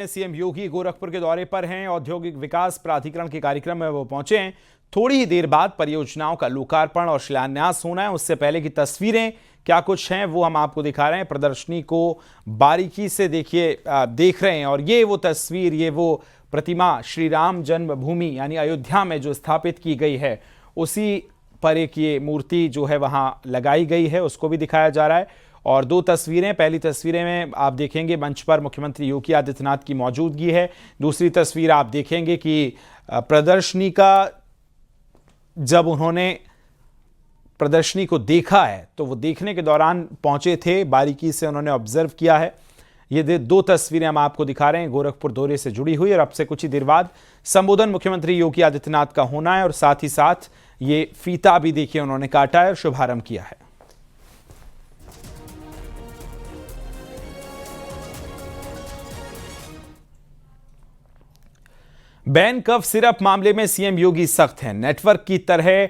CM योगी गोरखपुर के दौरे पर हैं। औद्योगिक विकास प्राधिकरण के कार्यक्रम में वो पहुंचे हैं। थोड़ी ही देर बाद परियोजनाओं का लोकार्पण और शिलान्यास होना है। उससे पहले की तस्वीरें क्या कुछ हैं वो हम आपको दिखा रहे हैं। प्रदर्शनी को बारीकी से देख रहे हैं और ये वो तस्वीर, ये वो प्रतिमा श्री राम जन्मभूमि यानी अयोध्या में जो स्थापित की गई है, उसी पर एक ये मूर्ति जो है वहां लगाई गई है, उसको भी दिखाया जा रहा है। और दो तस्वीरें, पहली तस्वीरें में आप देखेंगे मंच पर मुख्यमंत्री योगी आदित्यनाथ की मौजूदगी है। दूसरी तस्वीर आप देखेंगे कि प्रदर्शनी का जब उन्होंने प्रदर्शनी को देखा है तो वो देखने के दौरान पहुंचे थे, बारीकी से उन्होंने ऑब्जर्व किया है। ये दो तस्वीरें हम आपको दिखा रहे हैं गोरखपुर दौरे से जुड़ी हुई, और अब से कुछ ही देर बाद संबोधन मुख्यमंत्री योगी आदित्यनाथ का होना है और साथ ही साथ ये फीता भी देखिए उन्होंने काटा है और शुभारंभ किया है। बैन कफ सिरप मामले में सीएम योगी सख्त हैं। नेटवर्क की तरह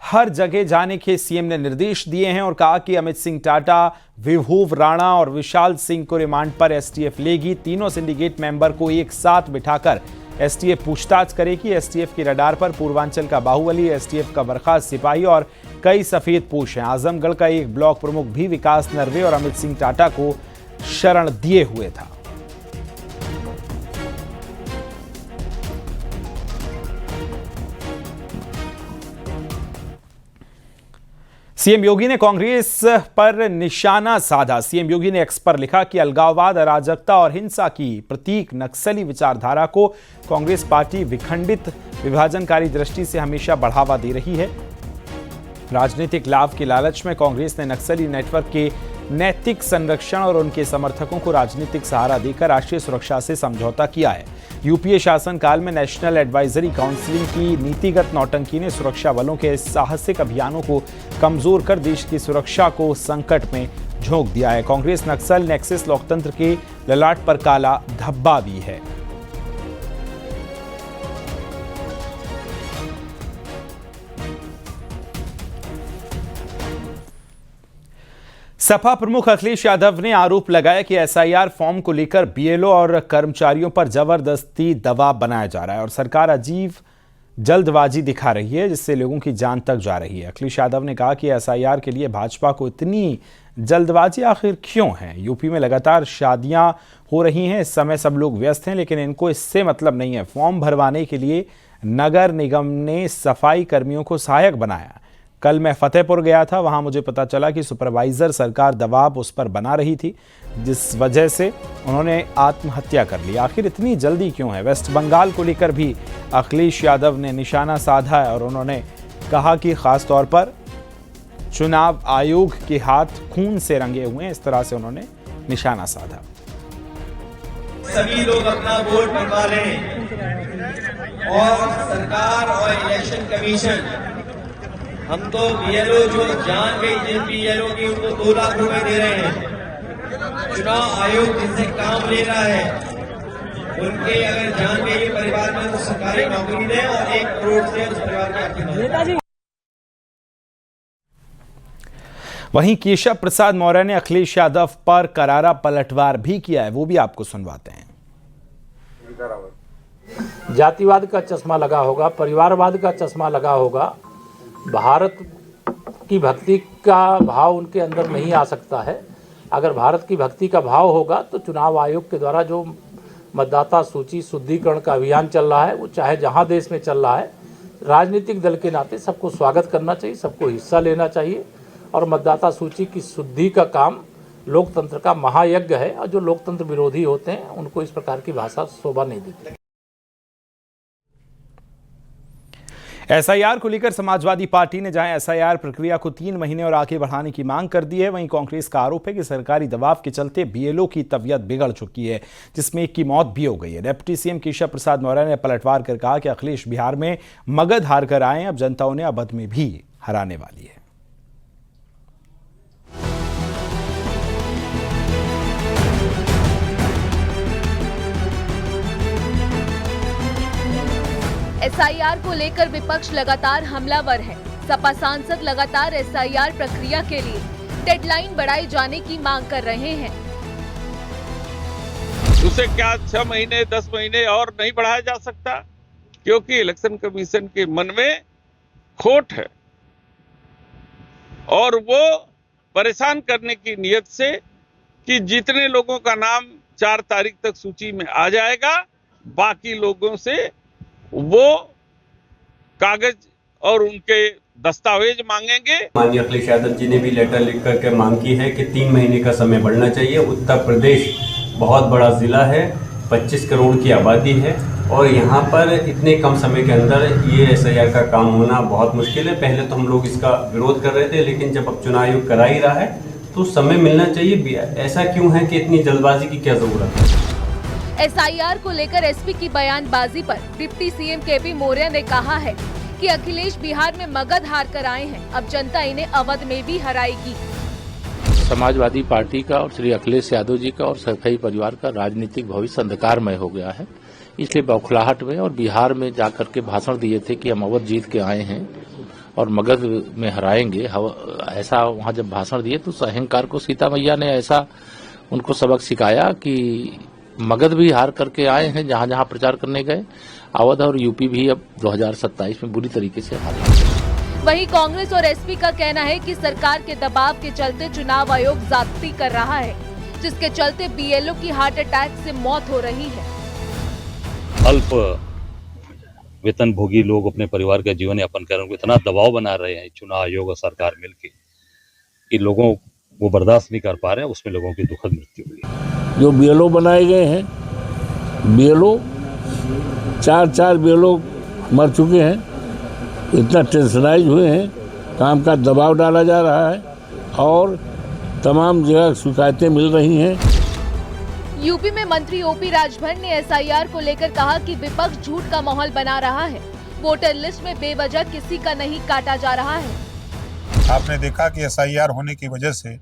हर जगह जाने के सीएम ने निर्देश दिए हैं और कहा कि अमित सिंह टाटा, विभूव राणा और विशाल सिंह को रिमांड पर एसटीएफ लेगी। तीनों सिंडिकेट मेंबर को एक साथ बिठाकर एसटीएफ पूछताछ करेगी। एसटीएफ की रडार पर पूर्वांचल का बाहुबली, एसटीएफ का बर्खास्त सिपाही और कई सफेद पोश हैं। आजमगढ़ का एक ब्लॉक प्रमुख भी विकास नरवे और अमित सिंह टाटा को शरण दिए हुए था। सीएम योगी ने कांग्रेस पर निशाना साधा। सीएम योगी ने एक्स पर लिखा कि अलगाववाद, अराजकता और हिंसा की प्रतीक नक्सली विचारधारा को कांग्रेस पार्टी विखंडित विभाजनकारी दृष्टि से हमेशा बढ़ावा दे रही है। राजनीतिक लाभ के लालच में कांग्रेस ने नक्सली नेटवर्क के नैतिक संरक्षण और उनके समर्थकों को राजनीतिक सहारा देकर राष्ट्रीय सुरक्षा से समझौता किया है। यूपीए शासनकाल में नेशनल एडवाइजरी काउंसिल की नीतिगत नौटंकी ने सुरक्षा बलों के साहसिक अभियानों को कमजोर कर देश की सुरक्षा को संकट में झोंक दिया है। कांग्रेस नक्सल नेक्सस लोकतंत्र के ललाट पर काला धब्बा भी है। सपा प्रमुख अखिलेश यादव ने आरोप लगाया कि एसआईआर फॉर्म को लेकर बीएलओ और कर्मचारियों पर जबरदस्ती दबाव बनाया जा रहा है और सरकार अजीब जल्दबाजी दिखा रही है, जिससे लोगों की जान तक जा रही है। अखिलेश यादव ने कहा कि एसआईआर के लिए भाजपा को इतनी जल्दबाजी आखिर क्यों है। यूपी में लगातार शादियां हो रही हैं, इस समय सब लोग व्यस्त हैं, लेकिन इनको इससे मतलब नहीं है। फॉर्म भरवाने के लिए नगर निगम ने सफाई कर्मियों को सहायक बनाया। कल मैं फतेहपुर गया था, वहां मुझे पता चला कि सुपरवाइजर सरकार दबाव उस पर बना रही थी, जिस वजह से उन्होंने आत्महत्या कर ली। आखिर इतनी जल्दी क्यों है। वेस्ट बंगाल को लेकर भी अखिलेश यादव ने निशाना साधा है और उन्होंने कहा कि खास तौर पर चुनाव आयोग के हाथ खून से रंगे हुए हैं, इस तरह से उन्होंने निशाना साधा। सभी लोग अपना वोट बनवा लें और सरकार और इलेक्शन कमीशन हम तो बीएलओ जो जान गई जिन बीएलओ की उनको 2 लाख रुपए दे रहे हैं। चुनाव आयोग जिनसे काम ले रहा है उनके अगर जान गई परिवार में तो सरकारी नौकरी दें और 1 करोड़ से उस परिवार की आर्थिक मदद। वहीं केशव प्रसाद मौर्य ने अखिलेश यादव पर करारा पलटवार भी किया है, वो भी आपको सुनवाते हैं। जातिवाद का चश्मा लगा होगा, परिवारवाद का चश्मा लगा होगा, भारत की भक्ति का भाव उनके अंदर नहीं आ सकता है। अगर भारत की भक्ति का भाव होगा तो चुनाव आयोग के द्वारा जो मतदाता सूची शुद्धिकरण का अभियान चल रहा है, वो चाहे जहां देश में चल रहा है, राजनीतिक दल के नाते सबको स्वागत करना चाहिए, सबको हिस्सा लेना चाहिए। और मतदाता सूची की शुद्धि का काम लोकतंत्र का महायज्ञ है और जो लोकतंत्र विरोधी होते हैं उनको इस प्रकार की भाषा शोभा नहीं देती। एसआईआर को लेकर समाजवादी पार्टी ने जहां एसआईआर प्रक्रिया को 3 महीने और आगे बढ़ाने की मांग कर दी है, वहीं कांग्रेस का आरोप है कि सरकारी दबाव के चलते बीएलओ की तबीयत बिगड़ चुकी है, जिसमें एक की मौत भी हो गई है। डिप्टी सीएम केशव प्रसाद मौर्य ने पलटवार कर कहा कि अखिलेश बिहार में मगध हार कर आए, अब जनता उन्हें अवध में भी हराने वाली है। एसआईआर को लेकर विपक्ष लगातार हमलावर है। सपा सांसद लगातार एसआईआर प्रक्रिया के लिए डेडलाइन बढ़ाए जाने की मांग कर रहे हैं। उसे क्या 6 महीने 10 महीने और नहीं बढ़ाया जा सकता? क्योंकि इलेक्शन कमीशन के मन में खोट है और वो परेशान करने की नियत से कि जितने लोगों का नाम 4 तारीख तक सूची में आ जाएगा, बाकी लोगों से वो कागज और उनके दस्तावेज मांगेंगे। माननीय अखिलेश यादव जी ने भी लेटर लिख करके मांग की है कि 3 महीने का समय बढ़ना चाहिए। उत्तर प्रदेश बहुत बड़ा जिला है, 25 करोड़ की आबादी है और यहाँ पर इतने कम समय के अंदर ये SIR का काम होना बहुत मुश्किल है। पहले तो हम लोग इसका विरोध कर रहे थे, लेकिन जब अब चुनाव आयोग करा ही रहा है तो समय मिलना चाहिए। ऐसा क्यों है कि इतनी जल्दबाजी की क्या जरूरत है? SIR को लेकर एसपी की बयानबाजी पर डिप्टी सीएम केपी मौर्य ने कहा है कि अखिलेश बिहार में मगध हार कर आए हैं, अब जनता इन्हें अवध में भी हराएगी। समाजवादी पार्टी का और श्री अखिलेश यादव जी का और सरकारी परिवार का राजनीतिक भविष्य अंधकारमय हो गया है। इसलिए बौखलाहट में और बिहार में जाकर के भाषण दिए थे कि हम अवध जीत के आए हैं और मगध में हराएंगे। ऐसा वहां जब भाषण दिए तो अहंकार को सीता मैया ने ऐसा उनको सबक सिखाया कि मगध भी हार करके आए हैं जहां जहां प्रचार करने गए। अवध और यूपी भी अब 2027 में बुरी तरीके से हारे। वहीं कांग्रेस और एसपी का कहना है कि सरकार के दबाव के चलते चुनाव आयोग जाब्ती कर रहा है, जिसके चलते BLO की हार्ट अटैक से मौत हो रही है। अल्प वेतन भोगी लोग अपने परिवार का जीवन यापन कर रहे हैं, इतना दबाव बना रहे हैं चुनाव आयोग और सरकार मिलकर कि लोगों वो बर्दाश्त नहीं कर पा रहे हैं। उसमें लोगों की दुखद मृत्यु हुई है। जो BLO बनाए गए हैं, BLO 4 BLO मर चुके हैं, इतना टेंशनाइज हुए हैं, काम का दबाव डाला जा रहा है और तमाम जगह शिकायतें मिल रही हैं। यूपी में मंत्री ओपी राजभर ने SIR को लेकर कहा कि विपक्ष झूठ का माहौल बना रहा है, वोटर लिस्ट में बेवजह किसी का नहीं काटा जा रहा है। आपने देखा कि SIR होने की वजह से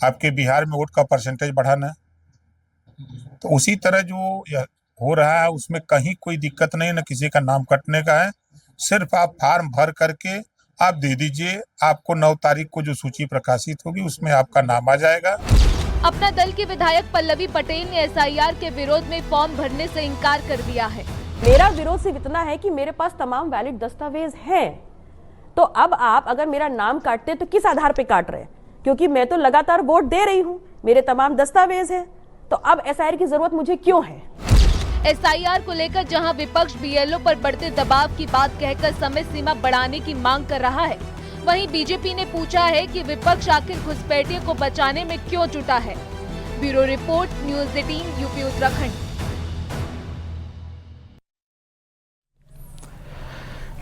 आपके बिहार में वोट का परसेंटेज बढ़ा ना, तो उसी तरह जो हो रहा है उसमें कहीं कोई दिक्कत नहीं, न किसी का नाम कटने का है। सिर्फ आप फॉर्म भर करके आप दे दीजिए, आपको 9 तारीख को जो सूची प्रकाशित होगी उसमें आपका नाम आ जाएगा। अपना दल के विधायक पल्लवी पटेल ने SIR के विरोध में फॉर्म भरने से इनकार कर दिया है। मेरा विरोध सिर्फ इतना है कि मेरे पास तमाम वैलिड दस्तावेज हैं, तो अब आप अगर मेरा नाम काटते तो किस आधार पे काट रहे हैं? क्योंकि मैं तो लगातार वोट दे रही हूँ, मेरे तमाम दस्तावेज हैं, तो अब SIR की जरूरत मुझे क्यों है? SIR को लेकर जहां विपक्ष BLO पर बढ़ते दबाव की बात कहकर समय सीमा बढ़ाने की मांग कर रहा है, वहीं बीजेपी ने पूछा है कि विपक्ष आखिर घुसपैठियों को बचाने में क्यों जुटा है। Bureau report, news 18 UP Uttarakhand.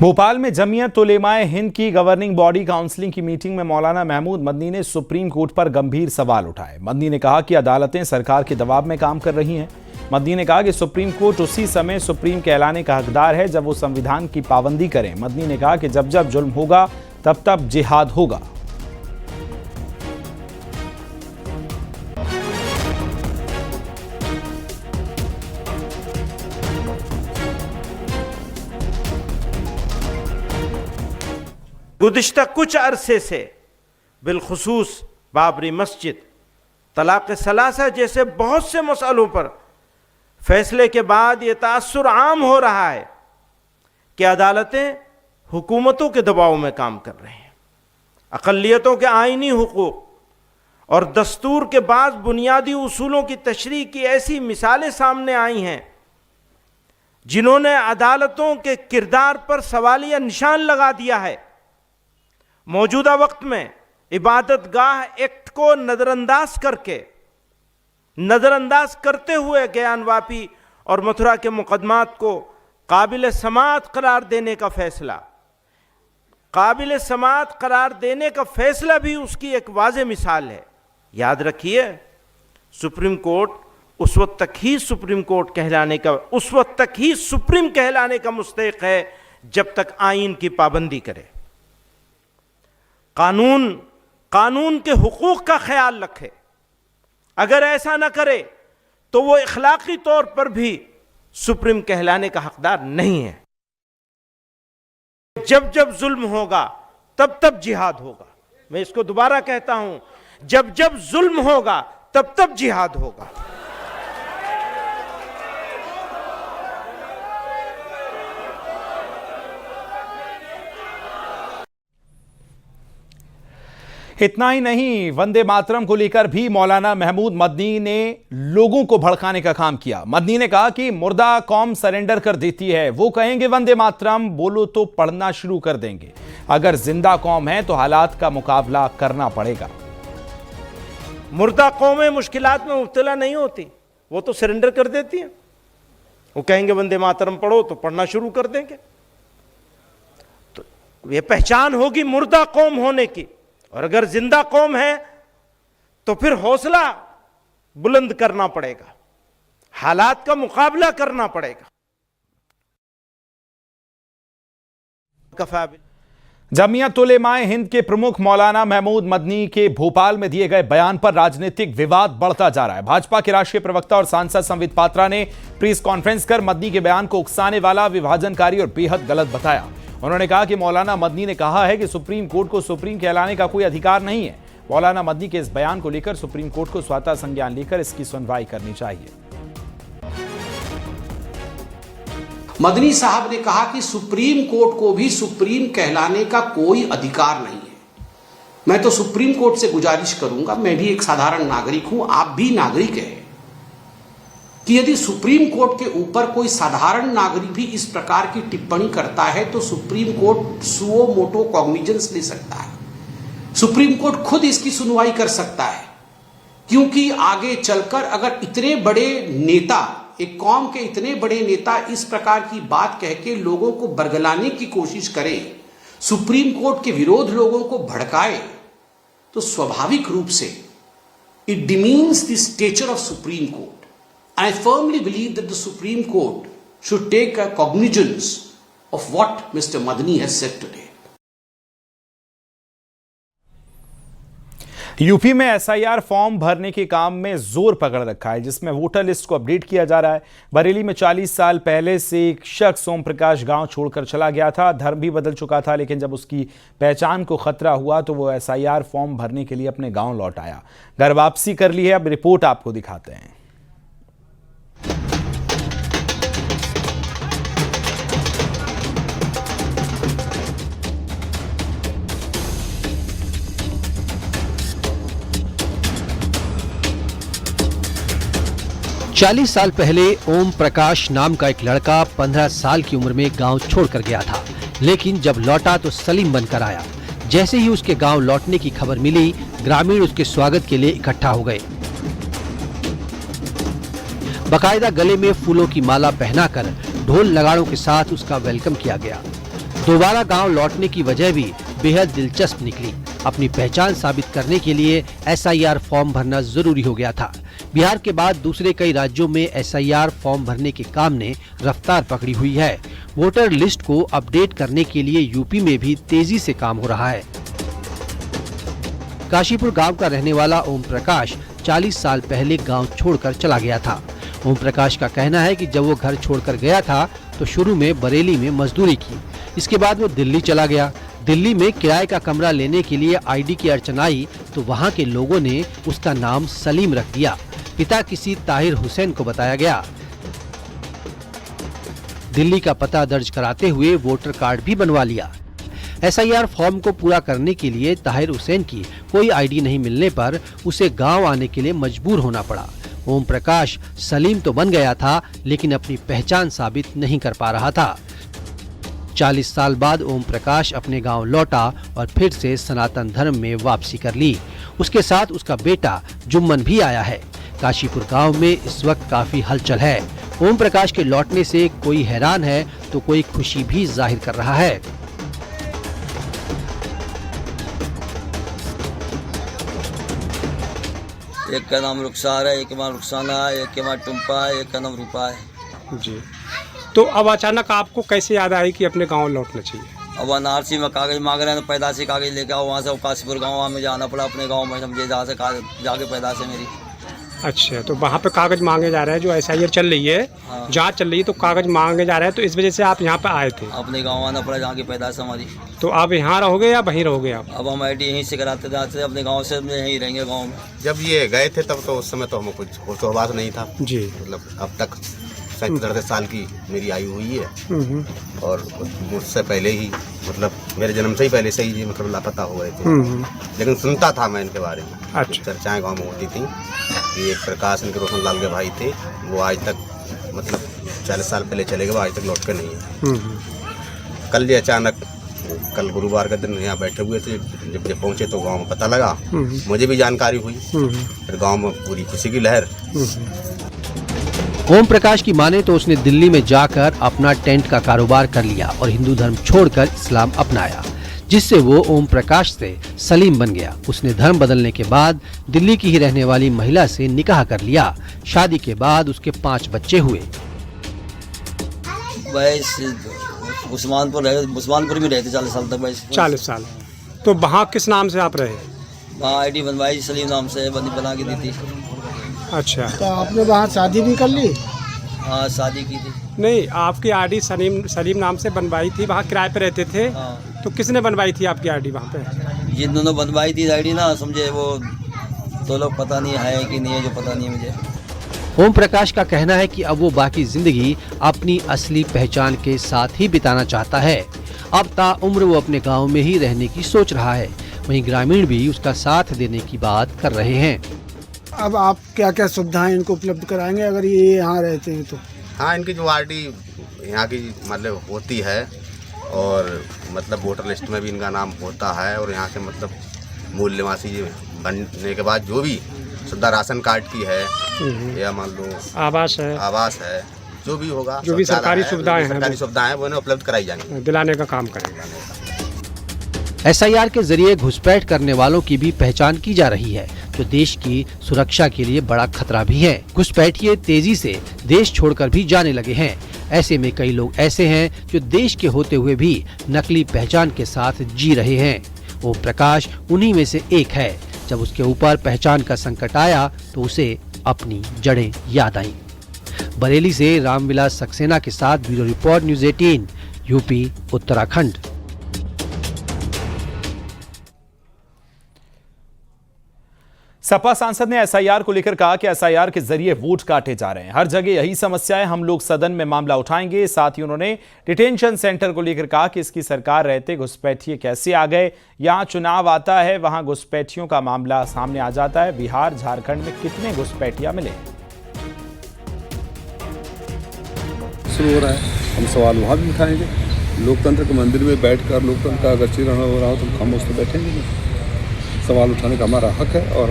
Bhopal में जमीयत उलेमाए हिंद की गवर्निंग बॉडी काउंसिलिंग की मीटिंग में मौलाना महमूद मदनी ने सुप्रीम कोर्ट पर गंभीर सवाल उठाए। मदनी ने कहा कि अदालतें सरकार के दबाव में काम कर रही हैं। मदनी ने कहा कि सुप्रीम कोर्ट उसी समय सुप्रीम कहलाने का हकदार है जब वो संविधान की पाबंदी करें। मदनी ने कहा कि जब जब जुल्म होगा तब तब जिहाद होगा। गुज़िश्ता कुछ अरसे से बिलखुसूस बाबरी मस्जिद, तलाक़ सलासा जैसे बहुत से मसलों पर फैसले के बाद ये तासुर आम हो रहा है कि अदालतें हुकूमतों के दबाव में काम कर रही हैं। अक़लियतों के आइनी हुकूक और दस्तूर के बाद बुनियादी उसूलों की तशरीह की ऐसी मिसालें सामने आई हैं जिन्होंने अदालतों के किरदार पर सवालिया निशान लगा दिया है। मौजूदा वक्त में इबादत गाह एक्ट को नज़रअंदाज करते हुए ज्ञानवापी और मथुरा के मुकदमात को काबिल समाअत करार देने का फैसला भी उसकी एक वाज़ेह मिसाल है। याद रखिए, सुप्रीम कोर्ट उस वक्त तक ही सुप्रीम कहलाने का मुस्तहिक़ है जब तक आइन की पाबंदी करे, कानून के हुकूक का ख्याल रखे। अगर ऐसा न करे तो वो इखलाकी तौर पर भी सुप्रीम कहलाने का हकदार नहीं है। जब जब जुल्म होगा तब तब जिहाद होगा। मैं इसको दोबारा कहता हूं, जब जब जुल्म होगा तब तब जिहाद होगा। इतना ही नहीं, वंदे मातरम को लेकर भी मौलाना महमूद मदनी ने लोगों को भड़काने का काम किया। मदनी ने कहा कि मुर्दा कौम सरेंडर कर देती है, वो कहेंगे वंदे मातरम, बोलो तो पढ़ना शुरू कर देंगे। अगर जिंदा कौम है तो हालात का मुकाबला करना पड़ेगा। मुर्दा कौमें मुश्किलात में मुब्तला नहीं होती, वो तो सरेंडर कर देती हैं। वो कहेंगे वंदे मातरम पढ़ो तो पढ़ना शुरू कर देंगे। तो ये पहचान होगी मुर्दा कौम होने की। और अगर जिंदा कौम है तो फिर हौसला बुलंद करना पड़ेगा, हालात का मुकाबला करना पड़ेगा। जमीयत उलेमाए हिंद के प्रमुख मौलाना महमूद मदनी के भोपाल में दिए गए बयान पर राजनीतिक विवाद बढ़ता जा रहा है। भाजपा के राष्ट्रीय प्रवक्ता और सांसद संबित पात्रा ने प्रेस कॉन्फ्रेंस कर मदनी के बयान को उकसाने वाला, विभाजनकारी और बेहद गलत बताया। उन्होंने कहा कि मौलाना मदनी ने कहा है कि सुप्रीम कोर्ट को सुप्रीम कहलाने का कोई अधिकार नहीं है। मौलाना मदनी के इस बयान को लेकर सुप्रीम कोर्ट को स्वतः संज्ञान लेकर इसकी सुनवाई करनी चाहिए। मदनी साहब ने कहा कि सुप्रीम कोर्ट को भी सुप्रीम कहलाने का कोई अधिकार नहीं है। मैं तो सुप्रीम कोर्ट से गुजारिश करूंगा, मैं भी एक साधारण नागरिक हूं, आप भी नागरिक हैं, कि यदि सुप्रीम कोर्ट के ऊपर कोई साधारण नागरिक भी इस प्रकार की टिप्पणी करता है तो supreme court suo motu cognizance ले सकता है। सुप्रीम कोर्ट खुद इसकी सुनवाई कर सकता है, क्योंकि आगे चलकर अगर इतने बड़े नेता, एक कौम के इतने बड़े नेता इस प्रकार की बात कह के लोगों को बरगलाने की कोशिश करे, सुप्रीम कोर्ट के विरोध लोगों को भड़काए, तो स्वाभाविक रूप से it demeans the stature of Supreme Court. I firmly believe that the Supreme Court should take a cognizance of what Mr. Madani has said today. UP में एसआईआर फॉर्म भरने के काम में जोर पकड़ रखा है, जिसमें वोटर लिस्ट को अपडेट किया जा रहा है। बरेली में 40 साल पहले से एक शख्स ओम प्रकाश गांव छोड़कर चला गया था। धर्म भी बदल चुका था, लेकिन जब उसकी पहचान को खतरा हुआ तो वो एसआईआर फॉर्म भरने के लिए अपने गांव लौट आया। घर वापसी कर ली है। अब रिपोर्ट आपको दिखाते हैं। चालीस साल पहले ओम प्रकाश नाम का एक लड़का 15 साल की उम्र में गांव छोड़कर गया था, लेकिन जब लौटा तो सलीम बनकर आया। जैसे ही उसके गांव लौटने की खबर मिली, ग्रामीण उसके स्वागत के लिए इकट्ठा हो गए। बकायदा गले में फूलों की माला पहनाकर ढोल नगाड़ों के साथ उसका वेलकम किया गया। दोबारा गांव लौटने की वजह भी बेहद दिलचस्प निकली। अपनी पहचान साबित करने के लिए एसआईआर फॉर्म भरना जरूरी हो गया था। बिहार के बाद दूसरे कई राज्यों में एसआईआर फॉर्म भरने के काम ने रफ्तार पकड़ी हुई है। वोटर लिस्ट को अपडेट करने के लिए यूपी में भी तेजी से काम हो रहा है। काशीपुर गांव का रहने वाला ओम प्रकाश 40 साल पहले गांव छोड़कर चला गया था। ओम प्रकाश का कहना है कि जब वो घर छोड़कर गया था तो शुरू में बरेली में मजदूरी की, इसके बाद वो दिल्ली चला गया। दिल्ली में किराए का कमरा लेने के लिए आईडी की अड़चन आई तो वहाँ के लोगों ने उसका नाम सलीम रख दिया। पिता किसी ताहिर हुसैन को बताया गया। दिल्ली का पता दर्ज कराते हुए वोटर कार्ड भी बनवा लिया। एसआईआर फॉर्म को पूरा करने के लिए ताहिर हुसैन की कोई आईडी नहीं मिलने पर उसे गांव आने के लिए मजबूर होना पड़ा। ओम प्रकाश सलीम तो बन गया था, लेकिन अपनी पहचान साबित नहीं कर पा रहा था। 40 साल बाद ओम प्रकाश अपने गांव लौटा और फिर से सनातन धर्म में वापसी कर ली। उसके साथ उसका बेटा जुम्मन भी आया है। काशीपुर गांव में इस वक्त काफी हलचल है। ओम प्रकाश के लौटने से कोई हैरान है तो कोई खुशी भी जाहिर कर रहा है। एक का नाम रुखसार है, एक का नाम रुखसाना है, एक का नाम टुम्पा है, एक का नाम रूपा है जी। तो अब अचानक आपको कैसे याद आई कि अपने गांव लौटना चाहिए? अब एनआरसी में कागज मांग रहे हैं तो पैदाशी कागज लेके आओ। वहाँ से काशीपुर गाँव में जाना पड़ा, अपने गाँव में समझे जहाँ से जाके पैदाश है मेरी। अच्छा, तो वहाँ पे कागज मांगे जा रहे हैं, जो एसआईआर चल रही है, जांच चल रही है, तो कागज मांगे जा रहे हैं, तो इस वजह से आप यहाँ पे आए थे? अपने गाँव आना पड़ा जहाँ की पैदाश हमारी। तो आप यहाँ रहोगे या वहीं रहोगे आप? अब हम आईडी यहीं से कराते थे, अपने गाँव से यहीं रहेंगे गाँव में। जब ये गए थे तब तो उस समय तो हमें कुछ होश नहीं था जी। मतलब अब तक 37 साल की मेरी आयु हुई है और मुझसे पहले ही मतलब मेरे जन्म से ही पहले से ही मतलब लापता हो गए थे। लेकिन सुनता था मैं इनके बारे में। अच्छा। चर्चाएं गाँव में होती थी कि एक प्रकाश इनके रोशन लाल के भाई थे, वो आज तक मतलब 40 साल पहले चले गए, आज तक लौट के नहीं है। कल ये अचानक कल गुरुवार का दिन यहाँ बैठे हुए थे, जब पहुँचे तो गांव में पता लगा, मुझे भी जानकारी हुई, फिर गांव में पूरी खुशी की लहर। ओम प्रकाश की माने तो उसने दिल्ली में जाकर अपना टेंट का कारोबार कर लिया और हिंदू धर्म छोड़कर इस्लाम अपनाया, जिससे वो ओम प्रकाश से सलीम बन गया। उसने धर्म बदलने के बाद दिल्ली की ही रहने वाली महिला से निकाह कर लिया। शादी के बाद उसके 5 बच्चे हुए। उस्मानपुर में रहते 40 साल तक। 40 साल। तो वहाँ किस नाम से आप रहे? वहाँ आईडी बनवाई, सलीम नाम से बना के दी थी। अच्छा। तो आपने वहाँ शादी भी कर ली? हाँ, शादी की थी। नहीं, आपकी आईडी सलीम नाम से बनवाई थी, वहाँ किराए पे रहते थे। हाँ। तो किसने बनवाई थी आपकी आईडी वहाँ पे? जिन दोनों बनवाई थी आईडी ना, समझे वो तो लोग पता नहीं है कि नहीं है, जो पता नहीं है मुझे। ओम प्रकाश का कहना है कि अब वो बाकी जिंदगी अपनी असली पहचान के साथ ही बिताना चाहता है। अब ताउम्र वो अपने गांव में ही रहने की सोच रहा है। वहीं ग्रामीण भी उसका साथ देने की बात कर रहे हैं। अब आप क्या क्या सुविधाएं इनको उपलब्ध कराएंगे अगर ये यहाँ रहते हैं तो? हाँ, इनकी जो आरडी यहाँ की मतलब होती है और मतलब वोटर लिस्ट में भी इनका नाम होता है और यहाँ के मतलब मूल निवासी बनने के बाद जो भी सुविधा राशन कार्ड की है या मान लो आवास है, जो भी होगा, जो भी सरकारी सुविधाएं हैं वो इन्हें उपलब्ध कराई जाएंगी, दिलाने का काम करेंगे। SIR के जरिए घुसपैठ करने वालों की भी पहचान की जा रही है, जो देश की सुरक्षा के लिए बड़ा खतरा भी है। घुसपैठिए तेजी से देश छोड़कर भी जाने लगे हैं। ऐसे में कई लोग ऐसे हैं जो देश के होते हुए भी नकली पहचान के साथ जी रहे हैं। ओम प्रकाश उन्हीं में से एक है। जब उसके ऊपर पहचान का संकट आया तो उसे अपनी जड़ें याद आईं। बरेली से रामविलास सक्सेना के साथ bureau report, news 18, UP, Uttarakhand. Sapa सांसद ने SIR को लेकर कहा कि SIR के जरिए वोट काटे जा रहे हैं। हर जगह यही समस्या है, हम लोग सदन में मामला उठाएंगे। साथ ही उन्होंने डिटेंशन सेंटर को लेकर कहा कि इसकी सरकार रहते घुसपैठिए कैसे आ गए। यहां चुनाव आता है, वहां घुसपैठियों का मामला सामने आ जाता है। बिहार, झारखंड में कितने घुसपैठिया मिले शुरू हो रहा है, हम सवाल वहाँ भी उठाएंगे। लोकतंत्र के मंदिर में बैठकर लोकतंत्र का अगर चिरण हो रहा हो तो हम उस पर बैठेंगे नहीं। सवाल उठाने का हमारा हक है और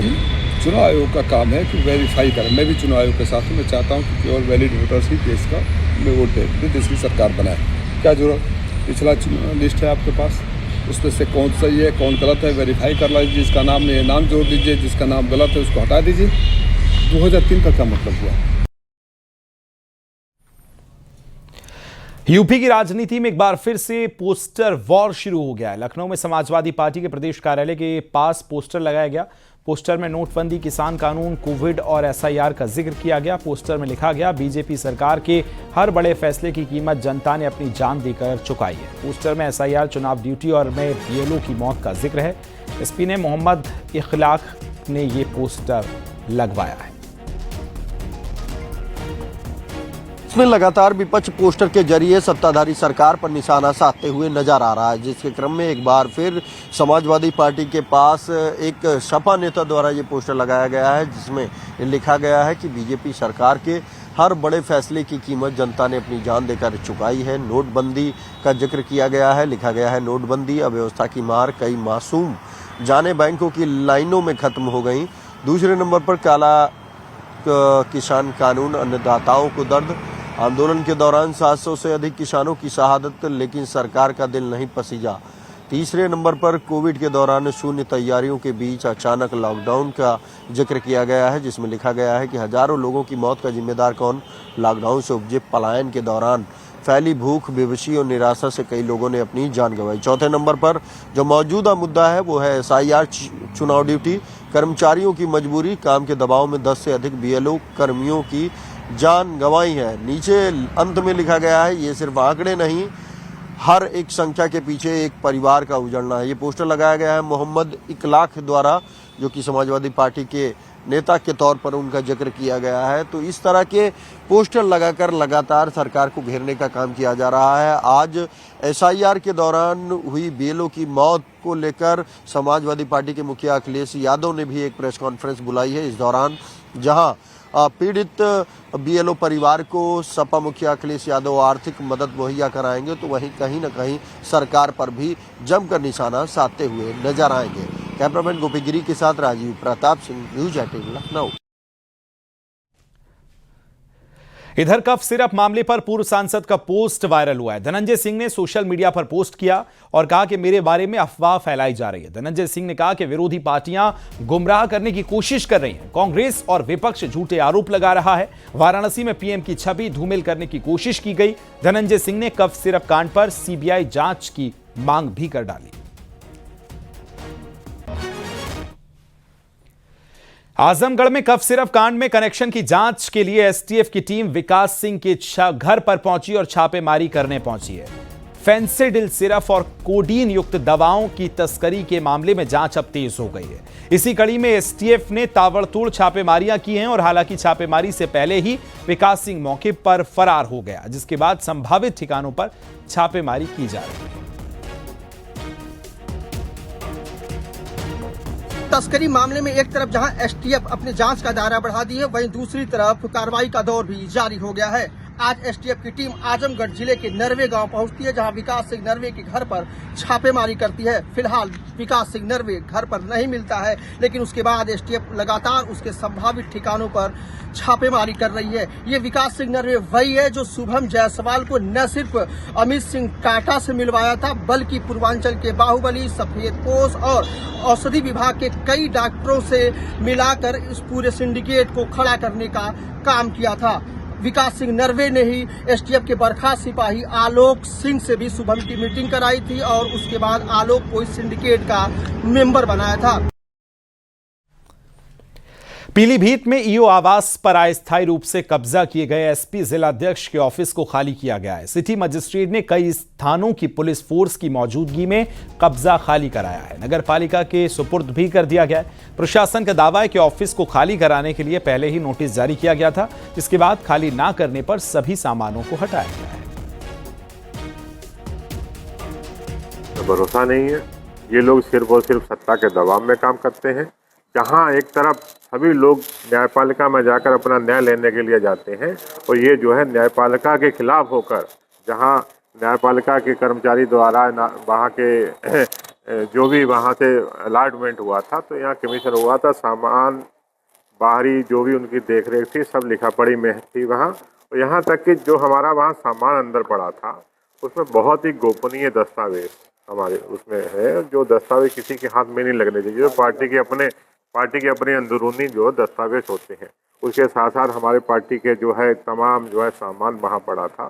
चुनाव आयोग का काम है कि वेरीफाई करें। मैं भी चुनाव आयोग के साथ हूँ। मैं चाहता हूँ कि केवल वैलिड वोटर्स ही देश का में वोट दे, देश की सरकार बनाए। क्या जरूरत, पिछला लिस्ट है आपके पास, उसमें से कौन सही है कौन गलत है वेरीफाई कर लीजिए। जिसका नाम है नाम जोड़ दीजिए, जिसका नाम गलत है उसको हटा दीजिए। 2003 का क्या मतलब हुआ? यूपी की राजनीति में एक बार फिर से पोस्टर वॉर शुरू हो गया है। लखनऊ में समाजवादी पार्टी के प्रदेश कार्यालय के पास पोस्टर लगाया गया। पोस्टर में नोटबंदी, किसान कानून, कोविड और SIR का जिक्र किया गया। पोस्टर में लिखा गया, बीजेपी सरकार के हर बड़े फैसले की कीमत जनता ने अपनी जान देकर चुकाई है। पोस्टर में SIR, चुनाव ड्यूटी और में BLO की मौत का जिक्र है। SP ने मोहम्मद इखलाक ने ये पोस्टर लगवाया है। इसमें लगातार विपक्ष पोस्टर के जरिए सत्ताधारी सरकार पर निशाना साधते हुए नजर आ रहा है, जिसके क्रम में एक बार फिर समाजवादी पार्टी के पास एक सपा नेता द्वारा ये पोस्टर लगाया गया है, जिसमें लिखा गया है कि बीजेपी सरकार के हर बड़े फैसले की कीमत जनता ने अपनी जान देकर चुकाई है। नोटबंदी का जिक्र किया गया है, लिखा गया है नोटबंदी, अव्यवस्था की मार, कई मासूम जाने बैंकों की लाइनों में खत्म हो गई। दूसरे नंबर पर काला किसान कानून, अन्नदाताओं को दर्द, आंदोलन के दौरान 700 से अधिक किसानों की शहादत, लेकिन सरकार का दिल नहीं पसीजा। तीसरे नंबर पर कोविड के दौरान शून्य तैयारियों के बीच अचानक लॉकडाउन का जिक्र किया गया है, जिसमें लिखा गया है कि हजारों लोगों की मौत का जिम्मेदार कौन? लॉकडाउन से उपजे पलायन के दौरान फैली भूख, बेबसी और निराशा से कई लोगों ने अपनी जान गंवाई। चौथे नंबर पर जो मौजूदा मुद्दा है वो है SIR, चुनाव ड्यूटी, कर्मचारियों की मजबूरी, काम के दबाव में 10 से अधिक BLO कर्मियों की जान गंवाई है। नीचे अंत में लिखा गया है, ये सिर्फ आंकड़े नहीं, हर एक संख्या के पीछे एक परिवार का उजड़ना है। ये पोस्टर लगाया गया है मोहम्मद इखलाक द्वारा, जो कि समाजवादी पार्टी के नेता के तौर पर उनका जिक्र किया गया है। तो इस तरह के पोस्टर लगाकर लगातार सरकार को घेरने का काम किया जा रहा है। आज एसआईआर के दौरान हुई बीएलओ की मौत को लेकर समाजवादी पार्टी के मुखिया अखिलेश यादव ने भी एक प्रेस कॉन्फ्रेंस बुलाई है। इस दौरान जहां पीड़ित बीएलओ परिवार को सपा मुखिया अखिलेश यादव आर्थिक मदद मुहैया कराएंगे, तो वहीं कहीं न कहीं सरकार पर भी जमकर निशाना साधते हुए नजर आएंगे। कैमरामैन गोपी गिरी के साथ राजीव प्रताप सिंह, न्यूज 18 लखनऊ। इधर कफ सिरप मामले पर पूर्व सांसद का पोस्ट वायरल हुआ है। धनंजय सिंह ने सोशल मीडिया पर पोस्ट किया और कहा कि मेरे बारे में अफवाह फैलाई जा रही है। धनंजय सिंह ने कहा कि विरोधी पार्टियां गुमराह करने की कोशिश कर रही हैं। कांग्रेस और विपक्ष झूठे आरोप लगा रहा है। वाराणसी में पीएम की छवि धूमिल करने की कोशिश की गई। धनंजय सिंह ने कफ सिरप कांड पर सीबीआई जांच की मांग भी कर डाली। आजमगढ़ में कफ सिरप कांड में कनेक्शन की जांच के लिए एसटीएफ की टीम विकास सिंह के घर पर पहुंची और छापेमारी करने पहुंची है। फेंसिडिल सिरप और कोडीन युक्त दवाओं की तस्करी के मामले में जांच अब तेज हो गई है। इसी कड़ी में एसटीएफ ने ताबड़तोड़ छापेमारियां की हैं और हालांकि छापेमारी से पहले ही विकास सिंह मौके पर फरार हो गया, जिसके बाद संभावित ठिकानों पर छापेमारी की जा रही है। तस्करी मामले में एक तरफ जहां एसटीएफ अपनी जांच का दायरा बढ़ा दी है, वहीं दूसरी तरफ कार्रवाई का दौर भी जारी हो गया है। आज एसटीएफ की टीम आजमगढ़ जिले के नरवे गांव पहुंचती है, जहां विकास सिंह नरवे के घर पर छापेमारी करती है। फिलहाल विकास सिंह नरवे घर पर नहीं मिलता है, लेकिन उसके बाद एसटीएफ लगातार उसके संभावित ठिकानों पर छापेमारी कर रही है। ये विकास सिंह नरवे वही है जो शुभम जायसवाल को न सिर्फ अमित सिंह टाटा से मिलवाया था, बल्कि पूर्वांचल के बाहुबली, सफेदपोश और औषधि विभाग के कई डॉक्टरों से मिलाकर इस पूरे सिंडिकेट को खड़ा करने का काम किया था। विकास सिंह नरवे ने ही एसटीएफ के बर्खास्त सिपाही आलोक सिंह से भी शुभम की मीटिंग कराई थी और उसके बाद आलोक को इस सिंडिकेट का मेंबर बनाया था। पीलीभीत में ईओ आवास पर अस्थायी रूप से कब्जा किए गए एसपी जिलाध्यक्ष के ऑफिस को खाली किया गया है। सिटी मजिस्ट्रेट ने कई स्थानों की पुलिस फोर्स की मौजूदगी में कब्जा खाली कराया है। नगर पालिका के सुपुर्द भी कर दिया गया है। प्रशासन का दावा है कि ऑफिस को खाली कराने के लिए पहले ही नोटिस जारी किया गया था, जिसके बाद खाली ना करने पर सभी सामानों को हटाया गया है। भरोसा नहीं है। ये लोग सिर्फ और सिर्फ सत्ता के दबाव में काम करते हैं। जहाँ एक तरफ सभी लोग न्यायपालिका में जाकर अपना न्याय लेने के लिए जाते हैं और ये जो है न्यायपालिका के खिलाफ होकर, जहाँ न्यायपालिका के कर्मचारी द्वारा वहाँ के जो भी वहाँ से अलॉटमेंट हुआ था, तो यहाँ कमीशन हुआ था, सामान बाहरी जो भी उनकी देखरेख थी सब लिखा पढ़ी में थी वहाँ। और यहाँ तक कि जो हमारा वहाँ सामान अंदर पड़ा था उसमें बहुत ही गोपनीय दस्तावेज हमारे उसमें है, जो दस्तावेज किसी के हाथ में नहीं लगने चाहिए। जो पार्टी के अपने अंदरूनी जो दस्तावेज होते हैं, उसके साथ साथ हमारे पार्टी के जो है तमाम जो है सामान वहाँ पड़ा था।